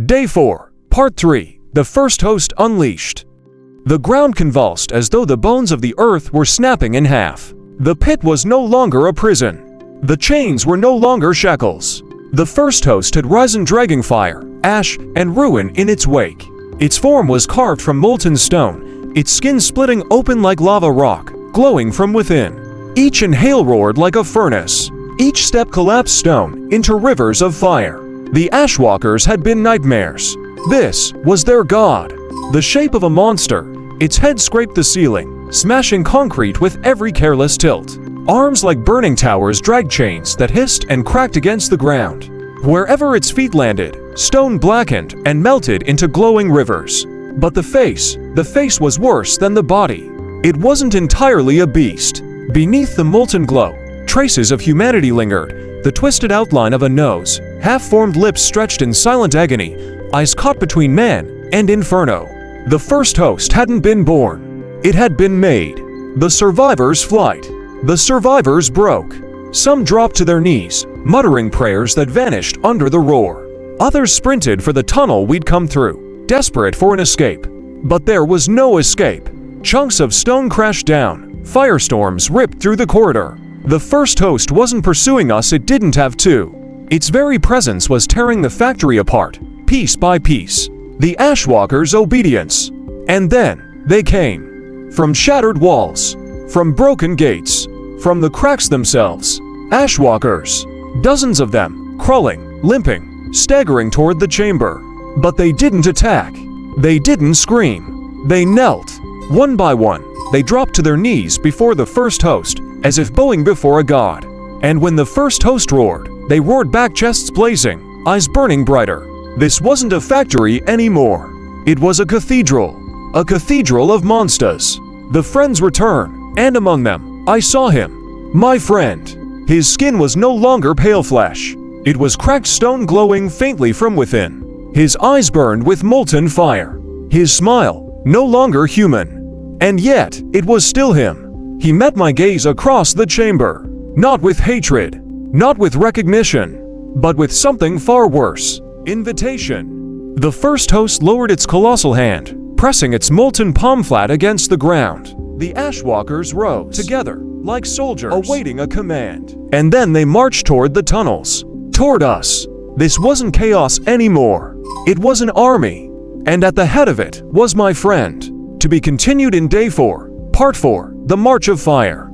Day 4, Part 3, The First Host Unleashed. The ground convulsed as though the bones of the earth were snapping in half. The pit was no longer a prison. The chains were no longer shackles. The first host had risen, dragging fire, ash, and ruin in its wake. Its form was carved from molten stone, its skin splitting open like lava rock, glowing from within. Each inhale roared like a furnace. Each step collapsed stone into rivers of fire. The Ashwalkers had been nightmares. This was their god. The shape of a monster, its head scraped the ceiling, smashing concrete with every careless tilt. Arms like burning towers dragged chains that hissed and cracked against the ground. Wherever its feet landed, stone blackened and melted into glowing rivers. But the face was worse than the body. It wasn't entirely a beast. Beneath the molten glow, traces of humanity lingered. The twisted outline of a nose, half-formed lips stretched in silent agony, eyes caught between man and inferno. The first host hadn't been born. It had been made. The survivors' flight. The survivors broke. Some dropped to their knees, muttering prayers that vanished under the roar. Others sprinted for the tunnel we'd come through, desperate for an escape. But there was no escape. Chunks of stone crashed down. Firestorms ripped through the corridor. The first host wasn't pursuing us, it didn't have to. Its very presence was tearing the factory apart, piece by piece. The Ashwalkers' obedience. And then, they came. From shattered walls. From broken gates. From the cracks themselves. Ashwalkers. Dozens of them, crawling, limping, staggering toward the chamber. But they didn't attack. They didn't scream. They knelt. One by one, they dropped to their knees before the first host, as if bowing before a god. And when the first host roared, they roared back, chests blazing, eyes burning brighter. This wasn't a factory anymore. It was a cathedral of monsters. The friends returned, and among them, I saw him. My friend. His skin was no longer pale flesh. It was cracked stone glowing faintly from within. His eyes burned with molten fire. His smile, no longer human. And yet, it was still him. He met my gaze across the chamber. Not with hatred, not with recognition, but with something far worse. Invitation. The first host lowered its colossal hand, pressing its molten palm flat against the ground. The Ashwalkers rose together, like soldiers awaiting a command. And then they marched toward the tunnels, toward us. This wasn't chaos anymore. It was an army. And at the head of it was my friend. To be continued in Day 4, Part 4, The March of Fire.